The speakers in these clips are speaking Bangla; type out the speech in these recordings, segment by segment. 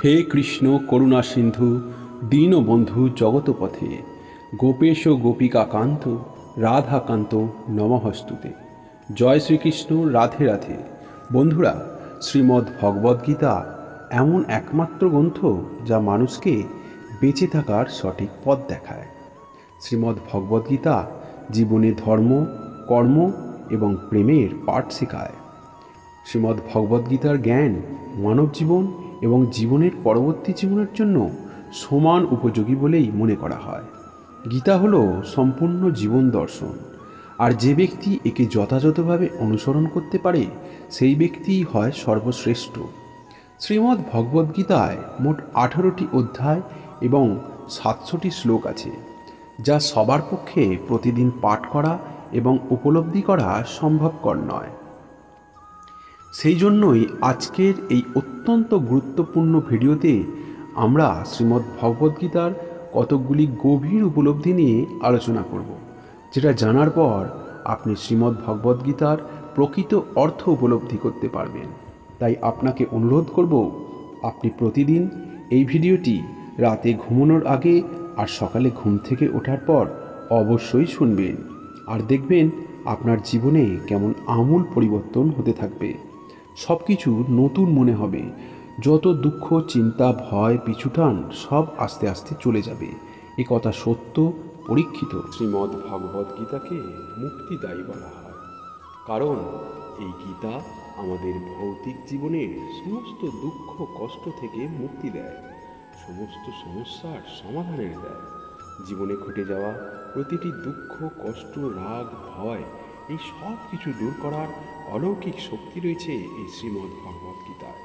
হে কৃষ্ণ করুণা সিন্ধু দীনবন্ধু জগৎপথে গোপেশ গোপিকাকান্ত রাধাকান্ত নমঃস্তুতে। জয় শ্রীকৃষ্ণ, রাধে রাধে। বন্ধুরা, শ্রীমদ্ ভগবদ্গীতা এমন একমাত্র গ্রন্থ যা মানুষকে বেঁচে থাকার সঠিক পথ দেখায়। শ্রীমদ্ ভগবদ্গীতা জীবনে ধর্ম, কর্ম এবং প্রেমের পাঠ শেখায়। শ্রীমদ্ ভগবদ্গীতার জ্ঞান মানব জীবন এবং জীবনের পরবর্তী জীবনের জন্য সমান উপযোগী বলেই মনে করা হয়। গীতা হল সম্পূর্ণ জীবন দর্শন, আর যে ব্যক্তি একে যথাযথভাবে অনুসরণ করতে পারে সেই ব্যক্তিই হয় সর্বশ্রেষ্ঠ। শ্রীমদ্ ভগবদ্গীতায় মোট 18টি অধ্যায় এবং 700টি শ্লোক আছে, যা সবার পক্ষে প্রতিদিন পাঠ করা এবং উপলব্ধি করা সম্ভবকর নয়। সেই জন্যই আজকের এই অত্যন্ত গুরুত্বপূর্ণ ভিডিওতে আমরা শ্রীমদ্ ভগবদ্গীতার কতকগুলি গভীর উপলব্ধি নিয়ে আলোচনা করব, যেটা জানার পর আপনি শ্রীমদ্ ভগবদ্গীতার প্রকৃত অর্থ উপলব্ধি করতে পারবেন। তাই আপনাকে অনুরোধ করব, আপনি প্রতিদিন এই ভিডিওটি রাতে ঘুমানোর আগে আর সকালে ঘুম থেকে ওঠার পর অবশ্যই শুনবেন, আর দেখবেন আপনার জীবনে কেমন আমূল পরিবর্তন হতে থাকবে। সব কিছু নতুন মনে হবে। যত দুঃখ, চিন্তা, ভয়, পিছুটান সব আস্তে আস্তে চলে যাবে। এ কথা সত্য, পরীক্ষিত। শ্রীমদ্ ভগবদ্গীতাকে মুক্তিদায়ী বলা হয়, কারণ এই গীতা আমাদের ভৌতিক জীবনের সমস্ত দুঃখ কষ্ট থেকে মুক্তি দেয়, সমস্ত সমস্যার সমাধানের দেয়। জীবনে ঘটে যাওয়া প্রতিটি দুঃখ, কষ্ট, রাগ, ভয় এই সব কিছু দূর করার অলৌকিক শক্তি রয়েছে এই শ্রীমদ্ ভগবদ্গীতায়।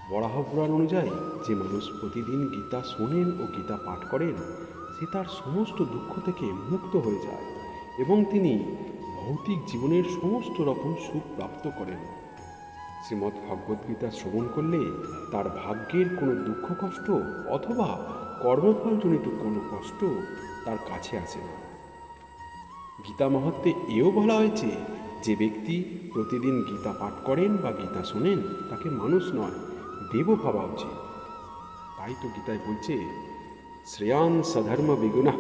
বরাহ পুরাণ অনুযায়ী যে মানুষ প্রতিদিন গীতা শোনেন ও গীতা পাঠ করেন, সে তার সমস্ত দুঃখ থেকে মুক্ত হয়ে যায় এবং তিনি ভৌতিক জীবনের সমস্ত রকম সুখ প্রাপ্ত করেন। শ্রীমদ্ ভগবদ্গীতা শ্রবণ করলে তার ভাগ্যের কোনো দুঃখ কষ্ট অথবা কর্মফলজনিত কোনো কষ্ট তার কাছে আসে না। গীতা মহাত্মে এও বলা হয়েছে, যে ব্যক্তি প্রতিদিন গীতা পাঠ করেন বা গীতা শোনেন তাকে মানুষ নয়, দেবও ভাবা উচিত। তাই তো গীতায় বলছে, শ্রেয়ান সধর্ম বিগুণা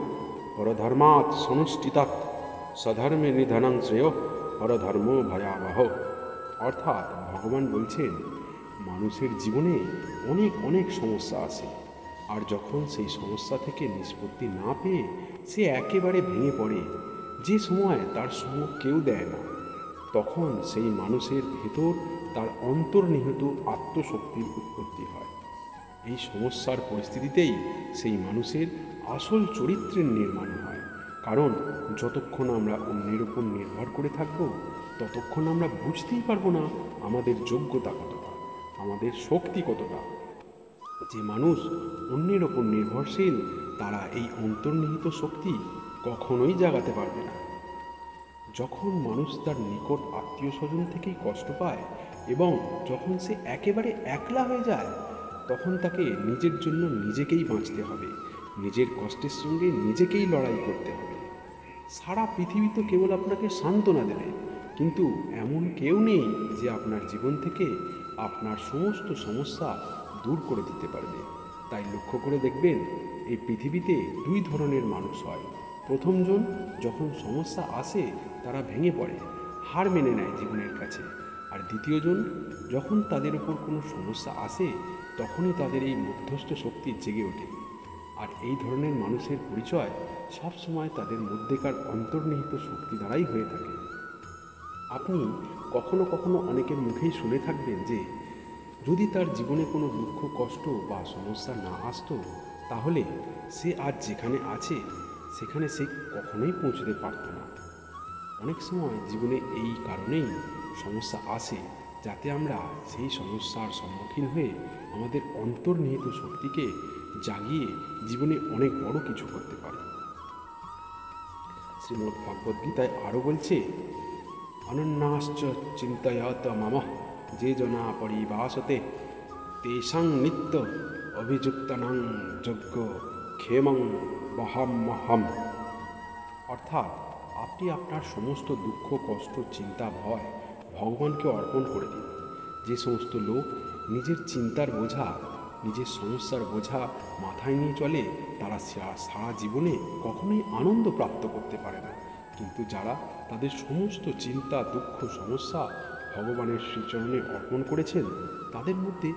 পরধর্মাৎ সমষ্টিতাৎ সধর্মে নিধনং শ্রেয় পরধর্ম ভয়াবহ। অর্থাৎ ভগবান বলছেন, মানুষের জীবনে অনেক অনেক সমস্যা আসে, আর যখন সেই সমস্যা থেকে নিষ্পত্তি না পেয়ে সে একেবারে ভেঙে পড়ে, যে সময় তার সঙ্গ কেউ দেয় না, তখন সেই মানুষের ভেতর তার অন্তর্নিহিত আত্মশক্তির উৎপত্তি হয়। এই সমস্যার পরিস্থিতিতেই সেই মানুষের আসল চরিত্রের নির্মাণ হয়। কারণ যতক্ষণ আমরা অন্যের উপর নির্ভর করে থাকব, ততক্ষণ আমরা বুঝতেই পারবো না আমাদের যোগ্যতা কতটা, আমাদের শক্তি কতটা। যে মানুষ অন্যের ওপর নির্ভরশীল, তারা এই অন্তর্নিহিত শক্তি কখনোই জাগাতে পারবে না। যখন মানুষ তার নিকট আত্মীয় স্বজন থেকেই কষ্ট পায় এবং যখন সে একেবারে একলা হয়ে যায়, তখন তাকে নিজের জন্য নিজেকেই বাঁচতে হবে, নিজের কষ্টের সঙ্গে নিজেকেই লড়াই করতে হবে। সারা পৃথিবী তো কেবল আপনাকে সান্ত্বনা দেবে, কিন্তু এমন কেউ নেই যে আপনার জীবন থেকে আপনার সমস্ত সমস্যা দূর করে দিতে পারবে। তাই লক্ষ্য করে দেখবেন, এই পৃথিবীতে দুই ধরনের মানুষ হয়। প্রথমজন যখন সমস্যা আসে তারা ভেঙে পড়ে, হার মেনে নেয় জীবনের কাছে। আর দ্বিতীয়জন যখন তাদের উপর কোনো সমস্যা আসে, তখনই তাদের এই মধ্যস্থ শক্তি জেগে ওঠে। আর এই ধরনের মানুষের পরিচয় সবসময় তাদের মধ্যেকার অন্তর্নিহিত শক্তি দ্বারাই হয়ে থাকে। আপনি কখনো কখনো অনেকের মুখেই শুনে থাকবেন যে, যদি তার জীবনে কোনো দুঃখ, কষ্ট বা সমস্যা না আসতো, তাহলে সে আজ যেখানে আছে সেখানে সে কখনোই পৌঁছতে পারত না। অনেক সময় জীবনে এই কারণেই সমস্যা আসে, যাতে আমরা সেই সমস্যার সম্মুখীন হয়ে আমাদের অন্তর্নিহিত শক্তিকে জাগিয়ে জীবনে অনেক বড় কিছু করতে পারি। শ্রীমদ্ ভগবদ্গীতায় আরও বলছে, অনন্যাশ্চ চিন্তয়ত মম যে জনা পরিবাসতে তেষাং নিত্য অভিযুক্তানাং যজ্ঞ ক্ষেমং বহাম্যহম। অর্থাৎ আপনি আপনার সমস্ত দুঃখ, কষ্ট, চিন্তা, ভয় ভগবানকে অর্পণ করে দিন। যে সমস্ত লোক নিজের চিন্তার বোঝা নিজের সমস্যার বোঝা মাথায় নিয়ে চলে তারা সারা জীবনে কখনোই আনন্দ প্রাপ্ত করতে পারে না। কিন্তু যারা তাদের সমস্ত চিন্তা, দুঃখ, সমস্যা ভগবানের শ্রীচরণে অর্পণ করেছেন, তাদের মধ্যে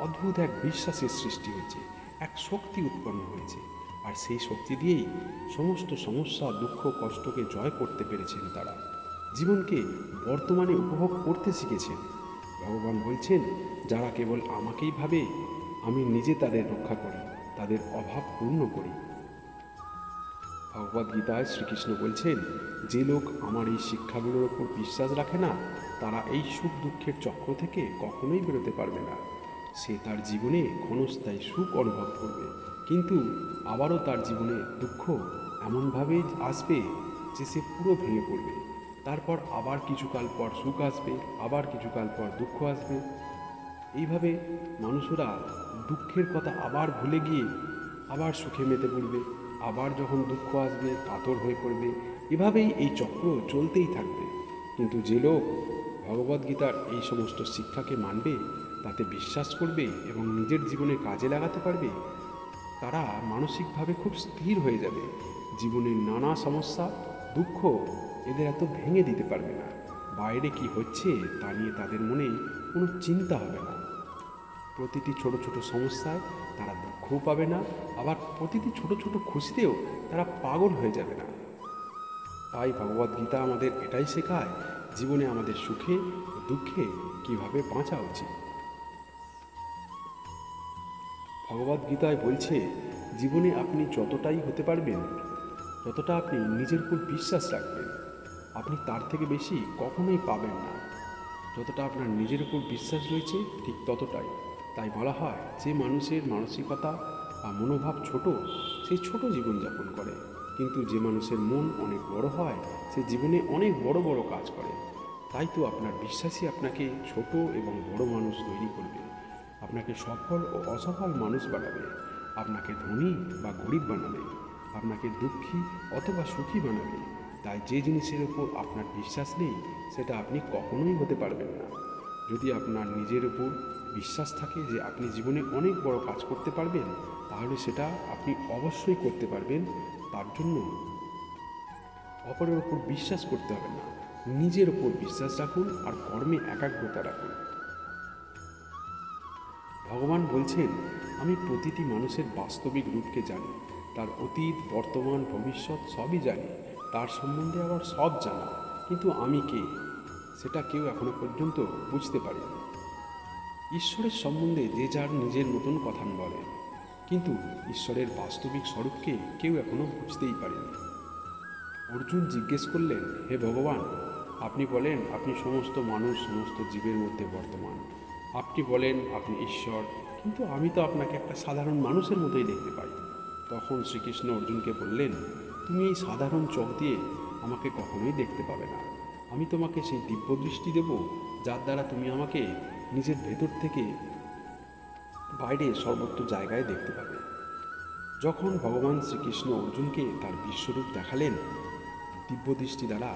অদ্ভুত এক বিশ্বাসের সৃষ্টি হয়েছে, এক শক্তি উৎপন্ন হয়েছে। আর সেই শক্তি দিয়েই সমস্ত সমস্যা, দুঃখ, কষ্টকে জয় করতে পেরেছেন তারা। জীবনকে বর্তমানে উপভোগ করতে শিখেছেন। ভগবান বলছেন, যারা কেবল আমাকেই ভাবে, আমি নিজে তাদের রক্ষা করি, তাদের অভাব পূর্ণ করি। ভগবদ্গীতায় শ্রীকৃষ্ণ বলছেন, যে লোক আমার এই শিক্ষাগুলোর ওপর বিশ্বাস রাখে না, তারা এই সুখ দুঃখের চক্র থেকে কখনোই বেরোতে পারবে না। সে তার জীবনে ক্ষণস্থায়ী সুখ অনুভব করবে, কিন্তু আবারও তার জীবনে দুঃখ এমনভাবে আসবে যে সে পুরো ভেঙে পড়বে। তারপর আবার কিছুকাল পর সুখ আসবে, আবার কিছুকাল পর দুঃখ আসবে। এইভাবে মানুষেরা দুঃখের কথা আবার ভুলে গিয়ে আবার সুখে মেতে পড়বে, আবার যখন দুঃখ আসবে কাতর হয়ে পড়বে। এভাবেই এই চক্র চলতেই থাকবে। কিন্তু যে লোক ভগবদ্গীতার এই সমস্ত শিক্ষাকে মানবে, তাতে বিশ্বাস করবে এবং নিজের জীবনে কাজে লাগাতে পারবে, তারা মানসিকভাবে খুব স্থির হয়ে যাবে। জীবনের নানা সমস্যা, দুঃখ এদের এত ভেঙে দিতে পারবে না। বাইরে কি হচ্ছে তা নিয়ে তাদের মনে কোনো চিন্তা হবে না। প্রতিটি ছোট ছোট সমস্যায় তারা দুঃখও পাবে না, আবার প্রতিটি ছোট ছোট খুশিতেও তারা পাগল হয়ে যাবে না। তাই ভগবদ্গীতা আমাদের এটাই শেখায়, জীবনে আমাদের সুখে ও দুঃখে কীভাবে বাঁচা উচিত। ভগবদ্গীতায় বলছে, জীবনে আপনি যতটাই হতে পারবেন, যতটা আপনি নিজের উপর বিশ্বাস রাখবেন, আপনি তার থেকে বেশি কখনোই পাবেন না। যতটা আপনার নিজের উপর বিশ্বাস রয়েছে ঠিক ততটাই। তাই বলা হয়, যে মানুষের মানসিকতা বা মনোভাব ছোট, সেই ছোট জীবনযাপন করে। কিন্তু যে মানুষের মন অনেক বড় হয়, সে জীবনে অনেক বড় বড় কাজ করে। তাই তো আপনার বিশ্বাসই আপনাকে ছোট এবং বড় মানুষ তৈরি করবে, আপনাকে সফল ও অসফল মানুষ বানাবে, আপনাকে ধনী বা গরিব বানাবে, আপনাকে দুঃখী অথবা সুখী বানাবে। তাই যে জিনিসের উপর আপনার বিশ্বাস নেই, সেটা আপনি কখনোই হতে পারবেন না। যদি আপনার নিজের উপর বিশ্বাস থাকে যে আপনি জীবনে অনেক বড় কাজ করতে পারবেন, তাহলে সেটা আপনি অবশ্যই করতে পারবেন। তার জন্য অপরের ওপর বিশ্বাস করতে হবে না, নিজের ওপর বিশ্বাস রাখুন আর কর্মে একাগ্রতা রাখুন। ভগবান বলছেন, আমি প্রতিটি মানুষের বাস্তবিক রূপকে জানি, তার অতীত, বর্তমান, ভবিষ্যৎ সবই জানি, তার সম্বন্ধে আবার সব জানা, কিন্তু আমি কে সেটা কেউ এখনো পর্যন্ত বুঝতে পারেনি। ঈশ্বরের সম্বন্ধে যে যার নিজের মতন কথা বলে, কিন্তু ঈশ্বরের বাস্তবিক স্বরূপকে কেউ এখনো বুঝতেই পারেনি। অর্জুন জিজ্ঞেস করলেন, হে ভগবান, আপনি বলেন আপনি সমস্ত মানুষ, সমস্ত জীবের মধ্যে বর্তমান, আপনি বলেন আপনি ঈশ্বর, কিন্তু আমি তো আপনাকে একটা সাধারণ মানুষের মতোই দেখতে পাই। তখন শ্রীকৃষ্ণ অর্জুনকে বললেন, তুমি এই সাধারণ চোখ দিয়ে আমাকে কখনোই দেখতে পাবে না। আমি তোমাকে সেই দিব্য দৃষ্টি দেব, যার দ্বারা তুমি আমাকে নিজের ভেতর থেকে বাইরে সর্বত্র জায়গায় দেখতে পাবে। যখন ভগবান শ্রীকৃষ্ণ অর্জুনকে তার বিশ্বরূপ দেখালেন দিব্যদৃষ্টি দ্বারা,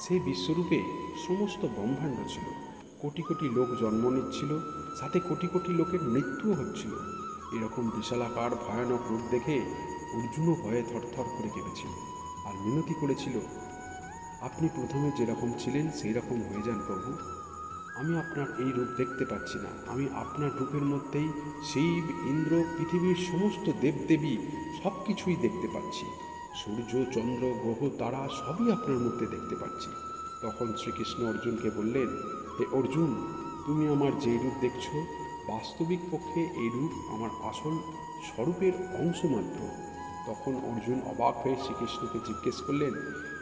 সেই বিশ্বরূপে সমস্ত ব্রহ্মাণ্ড ছিল, কোটি কোটি লোক জন্ম নিচ্ছিল, সাথে কোটি কোটি লোকের মৃত্যুও হচ্ছিল। এরকম বিশালাকার ভয়ানক রূপ দেখে অর্জুনও ভয়ে থরথর করে কেঁপেছিল আর মিনতি করেছিল, আপনি প্রথমে যেরকম ছিলেন সেই রকম হয়ে যান প্রভু। আমি আপনার এই রূপ দেখতে পাচ্ছি না, আমি আপনার রূপের মধ্যেই শিব, ইন্দ্র, পৃথিবীর সমস্ত দেবদেবী সব কিছুই দেখতে পাচ্ছি, সূর্য, চন্দ্র, গ্রহ, তারা সবই আপনার মধ্যে দেখতে পাচ্ছি। তখন শ্রীকৃষ্ণ অর্জুনকে বললেন, হে অর্জুন, তুমি আমার যেই রূপ দেখছো, বাস্তবিক পক্ষে এই রূপ আমার আসল স্বরূপের অংশ মাত্র। তখন অর্জুন অবাক হয়ে শ্রীকৃষ্ণকে জিজ্ঞেস করলেন,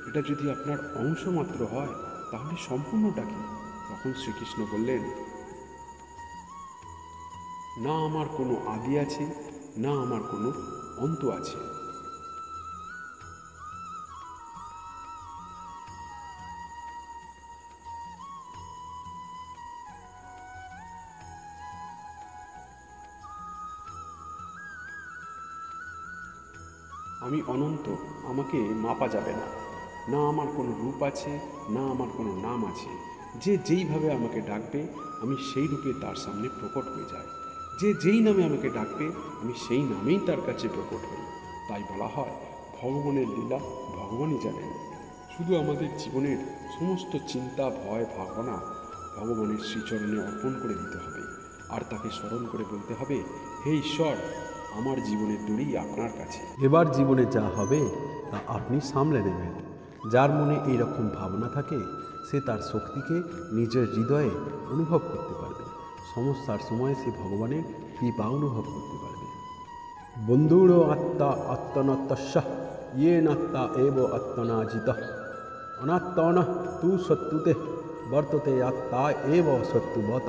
এটা যদি আপনার অংশ মাত্র হয়, তাহলে সম্পূর্ণটা কি? তখন শ্রীকৃষ্ণ বললেন, না আমার কোনো আদি আছে, না আমার কোনো অন্ত আছে। আমি অনন্ত, আমাকে মাপা যাবে না, না আমার কোনো রূপ আছে, না আমার কোনো নাম আছে। যে যেইভাবে আমাকে ডাকবে, আমি সেই রূপে তার সামনে প্রকট হয়ে যাই। যে যেই নামে আমাকে ডাকবে আমি সেই নামেই তার কাছে প্রকট হই। তাই বলা হয় ভগবানের লীলা ভগবানই জানেন। শুধু আমাদের জীবনের সমস্ত চিন্তা ভয় ভাবনা ভগবানের শ্রীচরণে অর্পণ করে দিতে হবে, আর তাকে স্মরণ করে বলতে হবে, হে ঈশ্বর, আমার জীবনের দড়ি আপনার কাছে। এবার জীবনে যা হবে তা আপনি সামলে নেবেন। যার মনে এই রকম ভাবনা থাকে সে তার শক্তিকে নিজের হৃদয়ে অনুভব করতে পারবে। সমস্যার সময় সে ভগবানের কৃপা অনুভব করতে পারবে। বন্ধুরো আত্মা আত্মনতস্য ইয়ে নাত্মা এব আত্মনাজিত অনাত্মন তু সত্যুতে বর্ততে আত্মা এব সত্যুবত।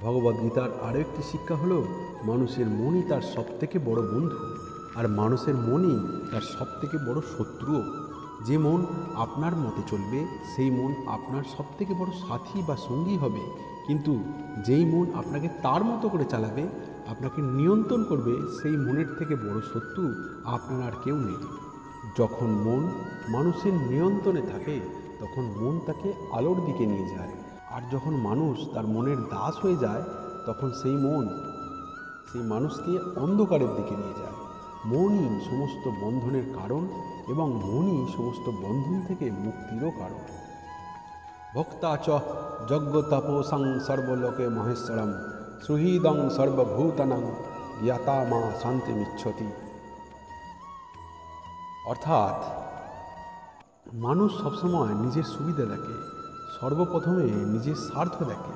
ভগবদ্গীতার আরও একটি শিক্ষা হলো মানুষের মনই তার সবথেকে বড় বন্ধু, আর মানুষের মনই তার সবথেকে বড় শত্রুও। যে মন আপনার মতে চলবে সেই মন আপনার সবথেকে বড় সাথী বা সঙ্গী হবে, কিন্তু যেই মন আপনাকে তার মতো করে চালাবে, আপনাকে নিয়ন্ত্রণ করবে, সেই মনের থেকে বড় শত্রু আপনার আর কেউ নেই। যখন মন মানুষের নিয়ন্ত্রণে থাকে তখন মন তাকে আলোর দিকে নিয়ে যায়, আর যখন মানুষ তার মনের দাস হয়ে যায় তখন সেই মন সেই মানুষকে অন্ধকারের দিকে নিয়ে যায়। মনই সমস্ত বন্ধনের কারণ এবং মনই সমস্ত বন্ধন থেকে মুক্তিরও কারণ। ভক্তা চ যজ্ঞ তপোসং সর্বলোকে মহেশ্বরম সুহৃদং সর্বভূতানাং জ্ঞাতা মা শান্তিমিচ্ছতি। অর্থাৎ মানুষ সবসময় নিজের সুবিধা দেখে, সর্বপ্রথমে নিজের স্বার্থ দেখে।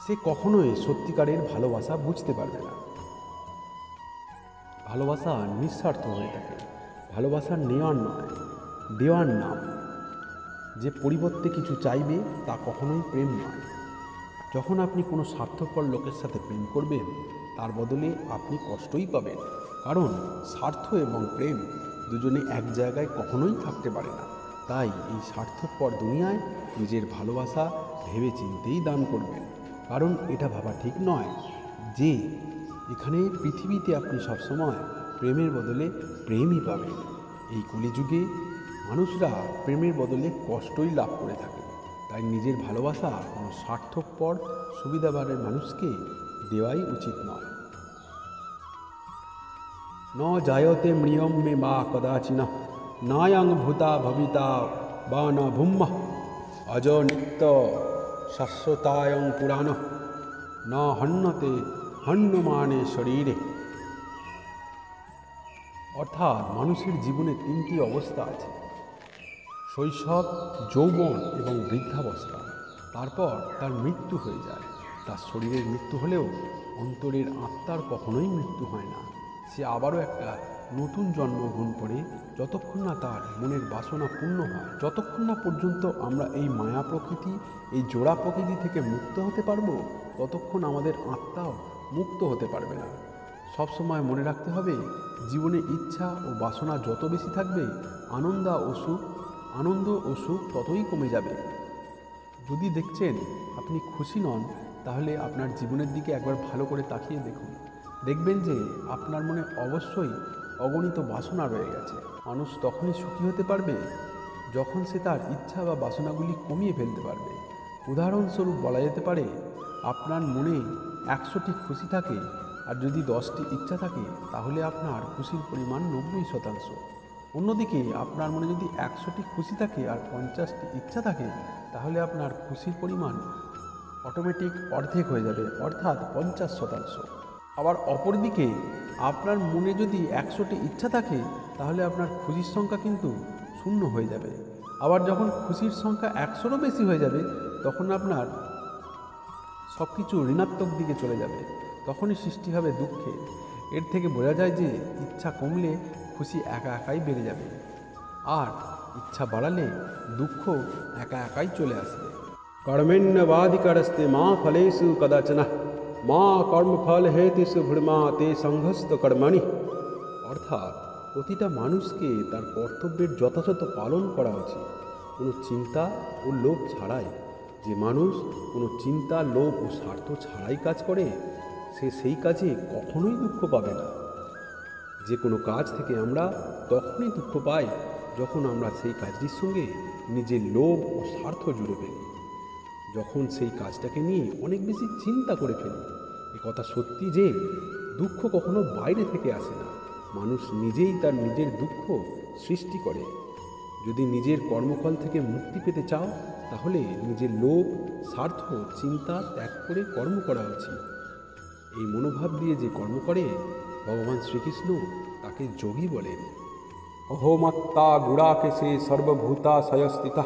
সে কখনোই সত্যিকারের ভালোবাসা বুঝতে পারবে না। ভালোবাসা নিঃস্বার্থ হয়ে থাকে। ভালোবাসা নেওয়ার নয়, দেওয়ার নাম। যে পরিবর্তে কিছু চাইবে তা কখনোই প্রেম নয়। যখন আপনি কোনো স্বার্থপর লোকের সাথে প্রেম করবেন তার বদলে আপনি কষ্টই পাবেন, কারণ স্বার্থ এবং প্রেম দুজনে এক জায়গায় কখনোই থাকতে পারে না। তাই এই স্বার্থপর দুনিয়ায় নিজের ভালোবাসা ভেবে চিন্তেই দান করবেন, কারণ এটা ভাবা ঠিক নয় যে এখানে পৃথিবীতে আপনি সবসময় প্রেমের বদলে প্রেমই পাবেন। এই কলিযুগে মানুষরা প্রেমের বদলে কষ্টই লাভ করে থাকে। তাই নিজের ভালোবাসা কোনো স্বার্থপর সুবিধাবানের মানুষকে দেওয়াই উচিত নয়। ন জায়তে মৃয়ম মে বা কদাচিন নায়ং ভূতা ভবিতা বা ন ভূম্ম অজ নিত্য শাশ্বতায়ং পুরাণ ন হন্যতে হন্যমানে শরীরে। অর্থাৎ মানুষের জীবনে তিনটি অবস্থা আছে: শৈশব, যৌবন এবং বৃদ্ধাবস্থা। তারপর তার মৃত্যু হয়ে যায়। তার শরীরের মৃত্যু হলেও অন্তরের আত্মার কখনোই মৃত্যু হয় না। সে আবারও একটা নতুন জন্মগ্রহণ করে যতক্ষণ না তার মনের বাসনা পূর্ণ হয়। যতক্ষণ না পর্যন্ত আমরা এই মায়া প্রকৃতি, এই জোড়া প্রকৃতি থেকে মুক্ত হতে পারবো, ততক্ষণ আমাদের আত্মাও মুক্ত হতে পারবে না। সবসময় মনে রাখতে হবে, জীবনে ইচ্ছা ও বাসনা যত বেশি থাকবে আনন্দ ও সুখ ততই কমে যাবে। যদি দেখছেন আপনি খুশি নন, তাহলে আপনার জীবনের দিকে একবার ভালো করে তাকিয়ে দেখুন। দেখবেন যে আপনার মনে অবশ্যই অগণিত বাসনা রয়ে গেছে। মানুষ তখনই সুখী হতে পারবে যখন সে তার ইচ্ছা বা বাসনাগুলি কমিয়ে ফেলতে পারবে। উদাহরণস্বরূপ বলা যেতে পারে, আপনার মনে 100টি খুশি থাকে আর যদি 10টি ইচ্ছা থাকে তাহলে আপনার খুশির পরিমাণ 90%। অন্যদিকে আপনার মনে যদি 100টি খুশি থাকে আর 50টি ইচ্ছা থাকে তাহলে আপনার খুশির পরিমাণ অটোমেটিক অর্ধেক হয়ে যাবে, অর্থাৎ 50%। আবার অপরদিকে আপনার মনে যদি 100টি ইচ্ছা থাকে তাহলে আপনার খুশির সংখ্যা কিন্তু 0 হয়ে যাবে। আবার যখন খুশির সংখ্যা 100রও বেশি হয়ে যাবে তখন আপনার সব কিছু ঋণাত্মক দিকে চলে যাবে, তখনই সৃষ্টি হবে দুঃখের। এর থেকে বোঝা যায় যে ইচ্ছা কমলে খুশি একা একাই বেড়ে যাবে, আর ইচ্ছা বাড়ালে দুঃখ একা একাই চলে আসবে। কর্মেণ্যবাধিকারস্তে মা ফলেষু কদাচন মা কর্মফল হেতুষু ভূমা তে সংঘস্ত কর্মণি। অর্থাৎ প্রতিটা মানুষকে তার কর্তব্যের যথাযথ পালন করা উচিত, কোনো চিন্তা ও লোভ ছাড়াই। যে মানুষ কোনো চিন্তা, লোভ ও স্বার্থ ছাড়াই কাজ করে সে সেই কাজে কখনোই দুঃখ পাবে না। যে কোনো কাজ থেকে আমরা তখনই দুঃখ পাই যখন আমরা সেই কাজটির সঙ্গে নিজের লোভ ও স্বার্থ জুড়ে ফেলি, যখন সেই কাজটাকে নিয়ে অনেক বেশি চিন্তা করে ফেলি। কথা সত্যি যে দুঃখ কখনো বাইরে থেকে আসে না, মানুষ নিজেই তার নিজের দুঃখ সৃষ্টি করে। যদি নিজের কর্মফল থেকে মুক্তি পেতে চাও তাহলে নিজের লোভ, স্বার্থ, চিন্তা ত্যাগ করে কর্ম করা উচিত। এই মনোভাব দিয়ে যে কর্ম করে ভগবান শ্রীকৃষ্ণ তাকে যোগী বলেন। অহমাত্মা গুড়াকেশে সর্বভূতাশয়স্থিতা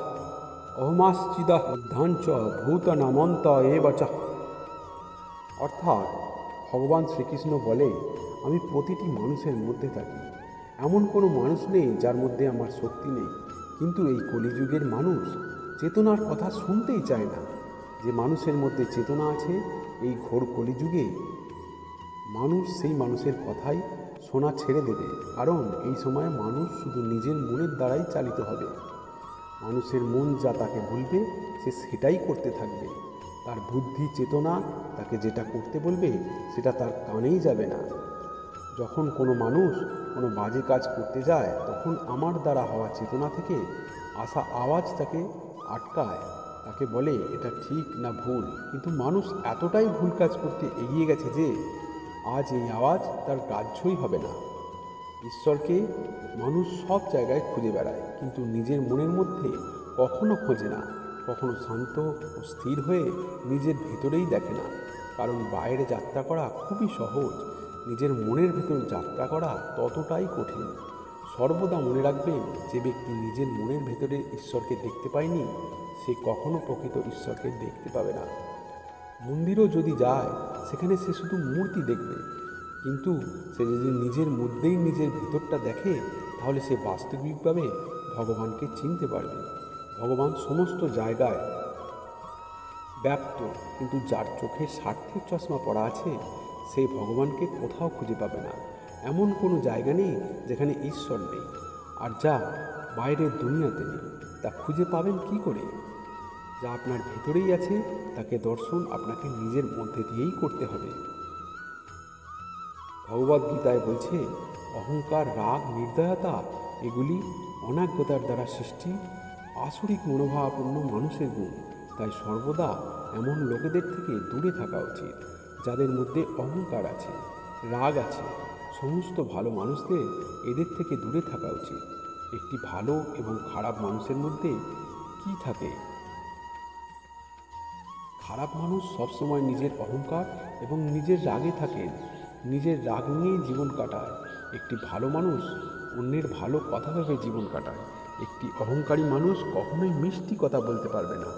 অহমাশ্চিদা অধ্যাঞ্চ ভূতনামন্ত এবচ। অর্থাৎ ভগবান শ্রীকৃষ্ণ বলে, আমি প্রতিটি মানুষের মধ্যে থাকি, এমন কোনো মানুষ নেই যার মধ্যে আমার শক্তি নেই। কিন্তু এই কলিযুগের মানুষ চেতনার কথা শুনতেই চায় না। যে মানুষের মধ্যে চেতনা আছে, এই ঘোর কলিযুগে মানুষ সেই মানুষের কথাই শোনা ছেড়ে দেবে, কারণ এই সময় মানুষ শুধু নিজের মনের দ্বারাই চালিত হবে। মানুষের মন যা তাকে বলবে সে সেটাই করতে থাকবে। তার বুদ্ধি চেতনা তাকে যেটা করতে বলবে সেটা তার কানেই যাবে না। যখন কোনো মানুষ কোনো বাজে কাজ করতে যায় তখন আমার দ্বারা হওয়া চেতনা থেকে আসা আওয়াজ তাকে আটকায়, তাকে বলে এটা ঠিক না ভুল। কিন্তু মানুষ এতটাই ভুল কাজ করতে এগিয়ে গেছে যে আজ এই আওয়াজ তার গ্রাহ্যই হবে না। ঈশ্বরকে মানুষ সব জায়গায় খুঁজে বেড়ায়, কিন্তু নিজের মনের মধ্যে কখনো খোঁজে না, কখনো শান্ত ও স্থির হয়ে নিজের ভেতরেই দেখে না। কারণ বাইরে যাত্রা করা খুবই সহজ, নিজের মনের ভেতর যাত্রা করা ততটাই কঠিন। সর্বদা মনে রাখবেন, যে ব্যক্তি নিজের মনের ভেতরে ঈশ্বরকে দেখতে পায়নি সে কখনো প্রকৃত ঈশ্বরকে দেখতে পাবে না। মন্দিরও যদি যায় সেখানে সে শুধু মূর্তি দেখবে, কিন্তু সে যদি নিজের মধ্যেই নিজের ভেতরটা দেখে তাহলে সে বাস্তবিকভাবে ভগবানকে চিনতে পারবে। ভগবান সমস্ত জায়গায় ব্যাপ্ত, কিন্তু যার চোখে স্বার্থের চশমা পড়া আছে সেই ভগবানকে কোথাও খুঁজে পাবে না। এমন কোনো জায়গা নেই যেখানে ঈশ্বর নেই, আর যা বাইরের দুনিয়াতে নেই তা খুঁজে পাবেন কি করে? যা আপনার ভেতরেই আছে তাকে দর্শন আপনাকে নিজের মধ্যে দিয়েই করতে হবে। ভগবদ্গীতায় বলছে, অহংকার, রাগ, নির্দয়তা এগুলি অনাজ্ঞতার দ্বারা সৃষ্টি আসরিক মনোভাবাপন্ন মানুষের গুণ। তাই সর্বদা এমন লোকেদের থেকে দূরে থাকা উচিত যাদের মধ্যে অহংকার আছে, রাগ আছে। সমস্ত ভালো মানুষদের এদের থেকে দূরে থাকা উচিত। একটি ভালো এবং খারাপ মানুষের মধ্যে কি থাকে? খারাপ মানুষ সবসময় নিজের অহংকার এবং নিজের রাগে থাকেন, নিজের রাগ নিয়েই জীবন কাটায়। একটি ভালো মানুষ অন্যের ভালো কথা ভেবে জীবন কাটায়। একটি অহংকারী মানুষ কখনোই মিষ্টি কথা বলতে পারবে না,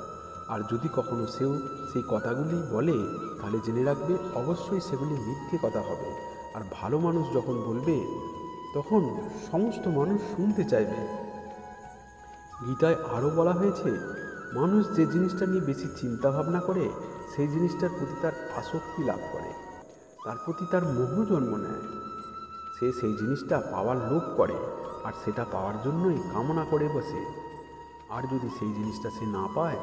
আর যদি কখনো সেও সেই কথাগুলি বলে তাহলে জেনে রাখবে অবশ্যই সেগুলি মিথ্যে কথা হবে। আর ভালো মানুষ যখন বলবে তখন সমস্ত মানুষ শুনতে চাইবে। গীতায় আরও বলা হয়েছে, মানুষ যে জিনিসটা নিয়ে বেশি চিন্তা ভাবনা করে সেই জিনিসটার প্রতি তার আসক্তি লাভ করে, তার প্রতি তার মোহ জন্ম নেয়। সে সেই জিনিসটা পাওয়ার লোভ করে আর সেটা পাওয়ার জন্যই কামনা করে বসে। আর যদি সেই জিনিসটা সে না পায়,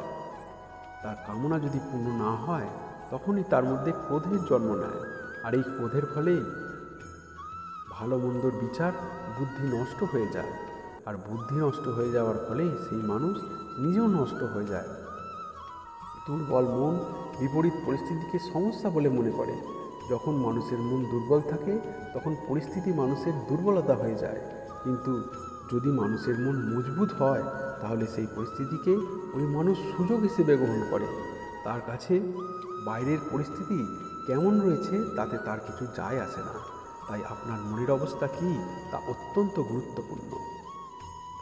তার কামনা যদি পূর্ণ না হয়, তখনই তার মধ্যে ক্রোধের জন্ম নেয়। আর এই ক্রোধের ফলেই ভালো মন্দর বিচার বুদ্ধি নষ্ট হয়ে যায়, আর বুদ্ধি নষ্ট হয়ে যাওয়ার ফলেই সেই মানুষ নিজেও নষ্ট হয়ে যায়। দুর্বল মন বিপরীত পরিস্থিতিকে সমস্যা বলে মনে করে। যখন মানুষের মন দুর্বল থাকে তখন পরিস্থিতি মানুষের দুর্বলতা হয়ে যায়, কিন্তু যদি মানুষের মন মজবুত হয় তাহলে সেই পরিস্থিতিকে ওই মানুষ সুযোগ হিসেবে গ্রহণ করে। তার কাছে বাইরের পরিস্থিতি কেমন রয়েছে তাতে তার কিছু যায় আসে না। তাই আপনার মনের অবস্থা কী তা অত্যন্ত গুরুত্বপূর্ণ।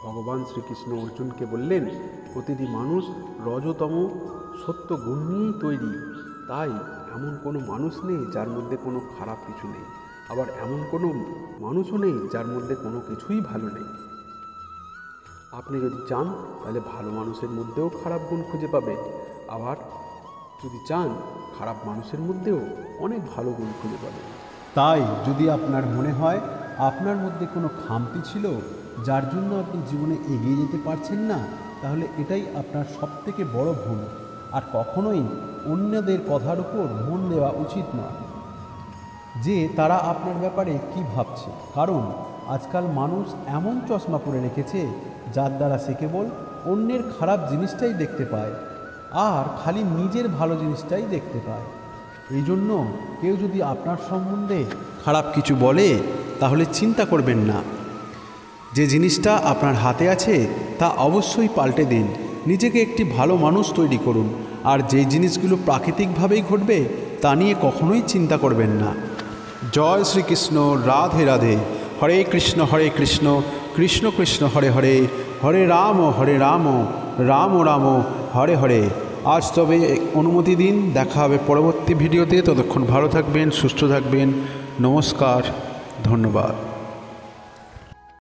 ভগবান শ্রীকৃষ্ণ অর্জুনকে বললেন, প্রতিটি মানুষ রজতম সত্য গুণ নিয়েই তৈরি। তাই এমন কোনো মানুষ নেই যার মধ্যে কোনো খারাপ কিছু নেই, আবার এমন কোনো মানুষও নেই যার মধ্যে কোনো কিছুই ভালো নেই। আপনি যদি চান তাহলে ভালো মানুষের মধ্যেও খারাপ গুণ খুঁজে পাবেন, আবার যদি চান খারাপ মানুষের মধ্যেও অনেক ভালো গুণ খুঁজে পাবেন। তাই যদি আপনার মনে হয় আপনার মধ্যে কোনো খামতি ছিল যার জন্য আপনি জীবনে এগিয়ে যেতে পারছেন না, তাহলে এটাই আপনার সবথেকে বড় ভুল। আর কখনোই অন্যদের কথার উপর মন দেওয়া উচিত নয় যে তারা আপনার ব্যাপারে কি ভাবছে, কারণ আজকাল মানুষ এমন চশমা পরে রেখেছে যার দ্বারা সে কেবল অন্যের খারাপ জিনিসটাই দেখতে পায় আর খালি নিজের ভালো জিনিসটাই দেখতে পায়। এই জন্য কেউ যদি আপনার সম্বন্ধে খারাপ কিছু বলে তাহলে চিন্তা করবেন না। যে জিনিসটা আপনার হাতে আছে তা অবশ্যই পাল্টে দিন, নিজেকে একটি ভালো মানুষ তৈরি করুন। আর যে জিনিসগুলো প্রাকৃতিকভাবেই ঘটবে তা নিয়ে কখনোই চিন্তা করবেন না। জয় শ্রীকৃষ্ণ, রাধে রাধে। হরে কৃষ্ণ কৃষ্ণ কৃষ্ণ হরে হরে, হরে রাম রাম রাম হরে হরে। আজ তবে অনুমতি দিন, দেখা হবে পরবর্তী ভিডিওতে। ততক্ষণ ভালো থাকবেন, সুস্থ থাকবেন। নমস্কার, ধন্যবাদ।